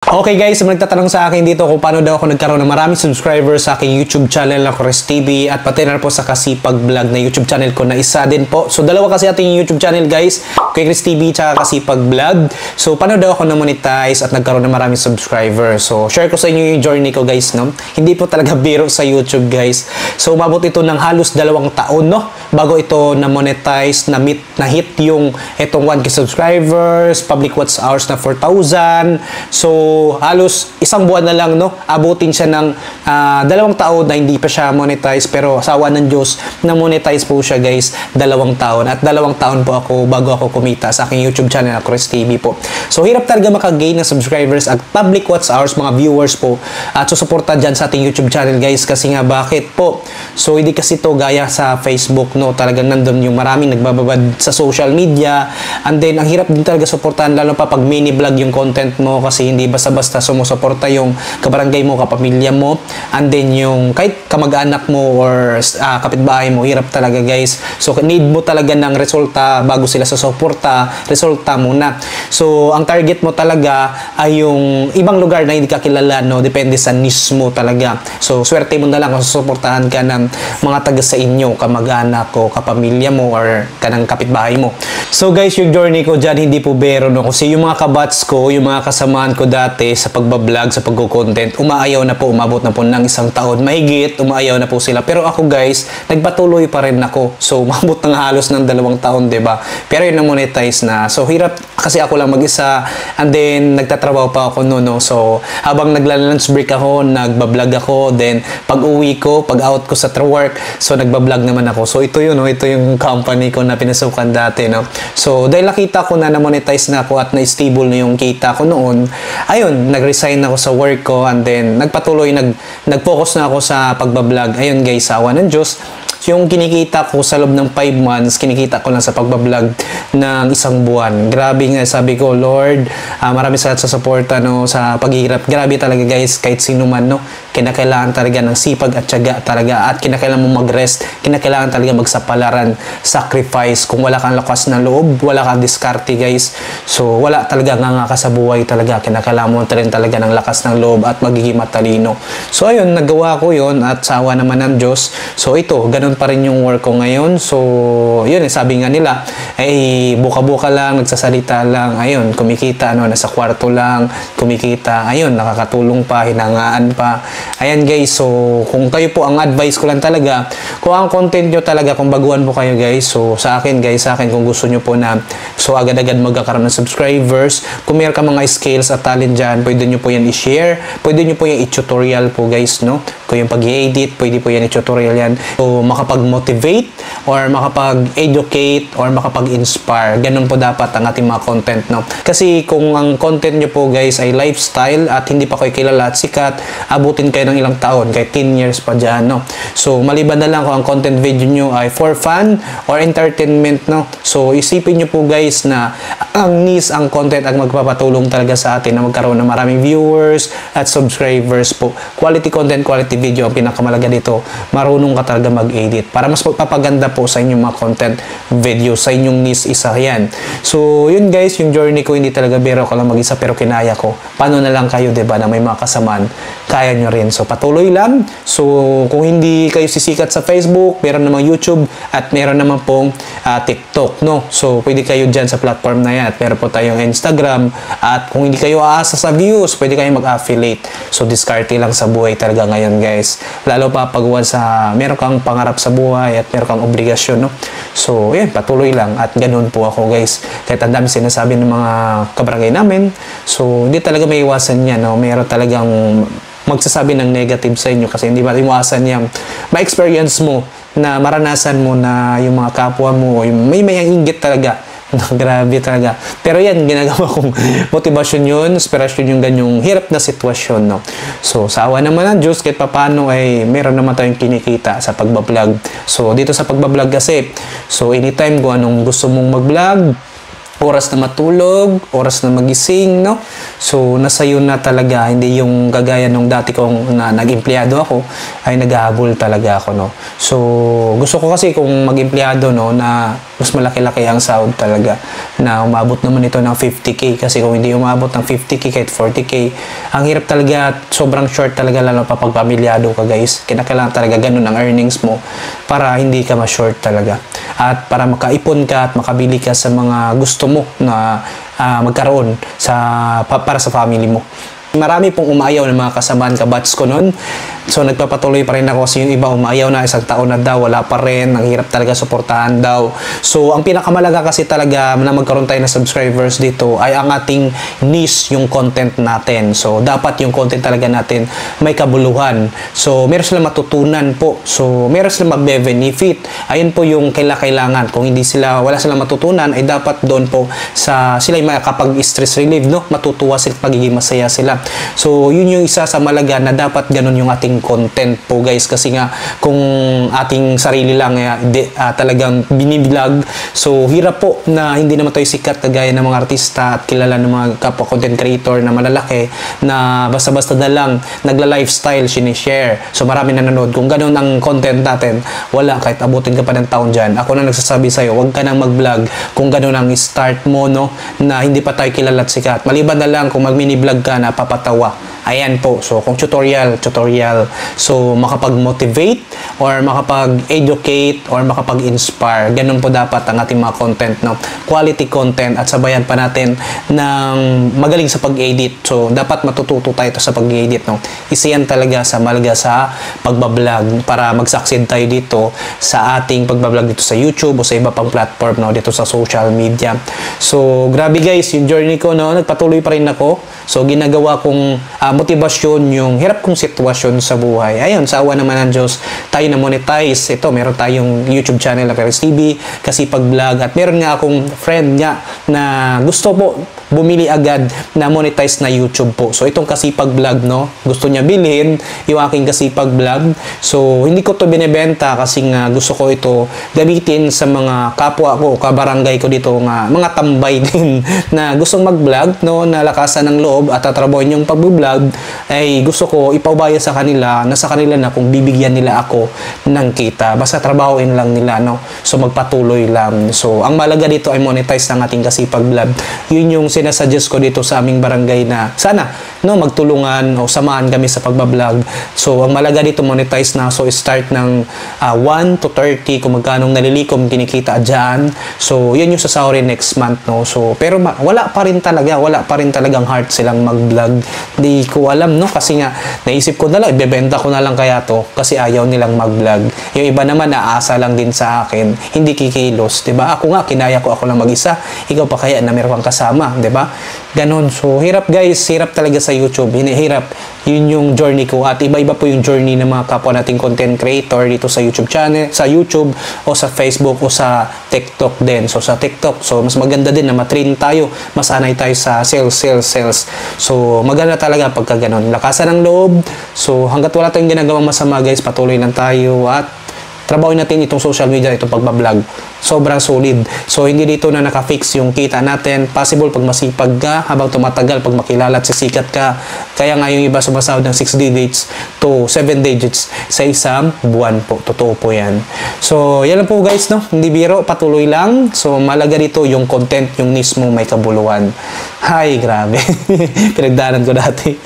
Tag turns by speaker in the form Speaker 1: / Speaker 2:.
Speaker 1: Okay guys, nagtatanong sa akin dito kung paano daw ako nagkaroon ng maraming subscribers sa aking YouTube channel na Chris TV at pati na po sa Kasipag Vlog na YouTube channel ko na isa din po. So dalawa kasi ating YouTube channel guys, kay Chris TV at Kasipag Vlog. So paano daw ako na-monetize at nagkaroon ng maraming subscribers. So share ko sa inyo yung journey ko guys, no? Hindi po talaga biro sa YouTube guys. So umabot ito ng halos 2 taon, no? Bago ito na-monetize, na-hit yung itong 1K subscribers, public watch hours na 4,000. So halos isang buwan na lang, no? Abutin siya ng 2 taon na hindi pa siya monetize, pero sa awa ng Diyos na monetize po siya guys 2 taon at 2 taon po ako bago ako kumita sa aking YouTube channel na Chris TV po. So hirap talaga makagain ng subscribers at public watch hours, mga viewers po at susuporta dyan sa ating YouTube channel guys. Kasi nga bakit po? So hindi kasi to gaya sa Facebook, no? Talagang nandun yung maraming nagbababad sa social media, and then ang hirap din talaga suportahan lalo pa pag mini vlog yung content mo kasi hindi basta sumusuporta yung kabarangay mo, kapamilya mo, and then yung kahit kamag-anak mo or kapitbahay mo, hirap talaga guys. So need mo talaga ng resulta bago sila susuporta, resulta muna. So ang target mo talaga ay yung ibang lugar na hindi ka kilala, no? Depende sa niche mo talaga. So swerte mo na lang kung susuportahan ka ng mga taga sa inyo, kamag-anak ko, kapamilya mo, or kanang kapitbahay mo. So guys, yung journey ko dyan hindi po bero, no? Kasi yung mga kabats ko, yung mga kasamaan ko dati sa pagbablog, sa pagko-content, umaayaw na po, umabot na po ng 1 taon mahigit, umaayaw na po sila. Pero ako guys, nagpatuloy pa rin ako. So umabot ng halos ng 2 taon, 'di ba? Pero yun na monetize na. So hirap kasi ako lang mag-isa, and then nagtatrabaho pa ako noon, no? So habang nagla-lunch break ako, nagbablog ako, then pag-uwi ko, pag-out ko sa work, so nagbablog naman ako. So ito yun, no? Ito yung company ko na pinasukan dati, no? So dahil nakita ko na na-monetize na ako at na-stable na yung kita ko noon, ayun, nag-resign ako sa work ko, and then nagpatuloy, nag-focus na ako sa pagbablog. Ayun guys, sa awa ng Diyos, yung kinikita ko sa loob ng 5 months, kinikita ko lang sa pagbablog ng 1 buwan. Grabe nga, sabi ko, Lord, maraming salamat sa suporta, no, sa paghihirap. Grabe talaga guys, kahit sino man, no, kinakailangan talaga ng sipag at tiyaga talaga, at kinakailangan mo mag-rest, kinakailangan talaga magsapalaran, sacrifice. Kung wala kang lakas na loob, wala kang diskarte guys, so wala talaga nga ka sa buhay talaga. Kinakailangan mo rin talaga ng lakas ng loob at magiging matalino. So ayun, nagawa ko yun at sa awa naman ng Diyos. So ito, ganun pa rin yung work ko ngayon. So yun, sabi nga nila, ay buka-buka lang, nagsasalita lang, ayun, kumikita, ano, nasa kwarto lang, kumikita, ayun, nakakatulong pa, hinangaan pa. Ayan guys, so kung kayo po, ang advice ko lang talaga, kung ang content nyo talaga, kung baguhan po kayo guys, so sa akin guys, kung gusto nyo po na, so agad-agad magkakaroon ng subscribers, kung meron ka mga skills at talent dyan, pwede nyo po yan i-share, pwede nyo po yan i-tutorial po guys, no? Kung yung pag-i-edit, pwede po yan i-tutorial yan. So makapag-motivate, or makapag-educate, or makapag-inspire. Ganun po dapat ang ating mga content, no? Kasi kung ang content nyo po guys ay lifestyle at hindi pa kayo kilala at sikat, abutin kayo ng ilang taon, kahit 10 years pa dyan, no? So maliban na lang kung ang content video nyo ay for fun or entertainment, no? So isipin nyo po guys na ang niche, ang content ang magpapatulong talaga sa atin na magkaroon ng maraming viewers at subscribers po. Quality content, quality video ang pinakamalaga dito. Marunong ka talaga mag-edit para mas magpapaganda po sa inyong mga content video, sa inyong niche, isa yan. So yun guys, yung journey ko, hindi talaga biro ko lang mag-isa, pero kinaya ko. Paano na lang kayo, diba, na may mga kasamaan, kaya nyo rin. So patuloy lang. So kung hindi kayo sisikat sa Facebook, meron namang YouTube at meron naman pong TikTok, no? So pwede kayo dyan sa platform na yan. At meron po tayong Instagram, at kung hindi kayo aasa sa views, pwede kayo mag-affiliate. So diskarte lang sa buhay talaga ngayon guys, lalo pa pag meron kang pangarap sa buhay at meron kang obligasyon, no? So yan, patuloy lang, at ganun po ako guys. Kahit ang dami sinasabi ng mga kabarangay namin, so hindi talaga may iwasan yan, no? Meron talagang magsasabi ng negative sa inyo kasi hindi ba iwasan yan. Ma-experience mo na maranasan mo na yung mga kapwa mo, yung may inggit talaga. Grabe talaga. Pero yan, ginagawa kong motivasyon yun, inspirasyon yung ganyong hirap na sitwasyon, no? So, sa awa naman ng Diyos, kahit paano ay meron naman tayong kinikita sa pagbablog. So, dito sa pagbablog kasi, so anytime kung anong gusto mong mag-vlog, oras na matulog, oras na magising, no? So, nasa yun na talaga, hindi yung gagaya nung dati kong na nag-empleyado ako, ay naghahabol talaga ako, no? So, gusto ko kasi kung mag-empleyado, no, na mas malaki-laki ang sahod talaga, na umabot naman ito ng 50k, kasi kung hindi umabot ng 50k kahit 40k, ang hirap talaga, sobrang short talaga, lalo pa pag pamilyado ka, guys. Kinakailangan talaga ganun ang earnings mo para hindi ka ma-short talaga. At para makaipon ka at makabili ka sa mga gusto mo na magkaroon para sa family mo. Marami pong umayaw ng mga kasamaan kabats ko noon. So, nagpapatuloy pa rin ako kasi yung iba umayaw na, isang taon na daw, wala pa rin, ang hirap talaga suportahan daw. So, ang pinakamalaga kasi talaga na magkaroon tayo ng subscribers dito ay ang ating niche, yung content natin. So, dapat yung content talaga natin may kabuluhan. So, meron silang matutunan po. So, meron silang magbe-benefit. Ayun po yung kailangan. Kung wala silang matutunan, ay dapat doon po sila yung makapag-stress relief, no? Matutuwa sila, pagiging masaya sila. So, yun yung isa sa malaga na dapat ganun yung ating content po, guys. Kasi nga, kung ating sarili lang talagang biniblog, so hirap po na hindi naman tayo sikat kagaya ng mga artista at kilala ng mga kapwa content creator na malalaki na basta-basta na lang nagla-lifestyle, sinishare. So, marami na nanood. Kung ganun ang content natin, wala, kahit abutin ka pa ng taon dyan. Ako na nagsasabi sa'yo, huwag ka nang mag-vlog kung ganun ang start mo, no, na hindi pa tayo kilala at sikat. Maliban na lang kung mag-mini-vlog ka na papatawa. Ayan po. So, kung tutorial. So, makapag-motivate or makapag-educate or makapag-inspire. Ganun po dapat ang ating mga content, no? Quality content at sabayan pa natin ng magaling sa pag-edit. So, dapat matututo tayo sa pag-edit, no? Isa yan talaga sa malaga sa pagbablog para mag-succeed tayo dito sa ating pagbablog dito sa YouTube o sa iba pang platform, no? Dito sa social media. So, grabe guys, yung journey ko, no? Nagpatuloy pa rin ako. So, ginagawa kong motibasyon yung hirap kong sitwasyon sa buhay. Ayun, sa awa naman ng Diyos, tayo na monetize. Ito, meron tayong YouTube channel na Perez TV, kasi pag-vlog. At meron nga akong friend nga na gusto po bumili agad na monetize na YouTube po. So, itong Kasipag Vlog, no? Gusto niya bilhin yung aking Kasipag Vlog. So, hindi ko to binibenta kasi nga gusto ko ito gamitin sa mga kapwa ko, kabarangay ko dito, mga tambay din na gustong mag-vlog, no? Nalakasan ng loob at tatrabahin yung pag-vlog, ay gusto ko ipaubaya sa kanila, nasa kanila na kung bibigyan nila ako ng kita. Basta trabahoin lang nila, no? So, magpatuloy lang. So, ang malaga dito ay monetize ng ating Kasipag Vlog. Yun yung sinasuggest ko dito sa aming barangay na sana, no, magtulungan o samahan kami sa pagbablog. So, ang malaga dito monetize na. So, start ng 1 to 30 kung magkanong nalilikom kinikita dyan. So, yun yung sasahurin next month, no. So, pero wala pa rin talagang heart silang mag-vlog. Di ko alam, no, kasi nga naisip ko na lang, ibebenta ko na lang kaya to kasi ayaw nilang mag-vlog. Yung iba naman naasa lang din sa akin, hindi kikilos, 'di ba? Ako nga kinaya ko ako lang mag-isa, ikaw pa kaya na meron kang kasama, 'di ba? Ganon. So, hirap guys, hirap talaga sa YouTube. Hinihirap. Yun yung journey ko. At iba-iba po yung journey ng mga kapwa nating content creator dito sa YouTube channel, sa YouTube o sa Facebook o sa TikTok din. So, sa TikTok, so mas maganda din na matrain tayo, masanay tayo sa sales. So, maganda talaga pagka ganon. Lakasan ng loob. So, hanggat wala tayong ginagawang masama guys, patuloy lang tayo at trabahoin natin itong social media, itong pagbablog. Sobrang solid. So, hindi dito na nakafix yung kita natin. Possible pag masipag ka, habang tumatagal, pag makilala at sisikat ka. Kaya nga yung iba sumasahod ng 6 digits to 7 digits sa isang buwan po. Totoo po yan. So, yan lang po guys, no? Hindi biro, patuloy lang. So, malaga dito yung content, yung niche mo may kabuluhan. Hay, grabe. Pinagdaanan ko dati.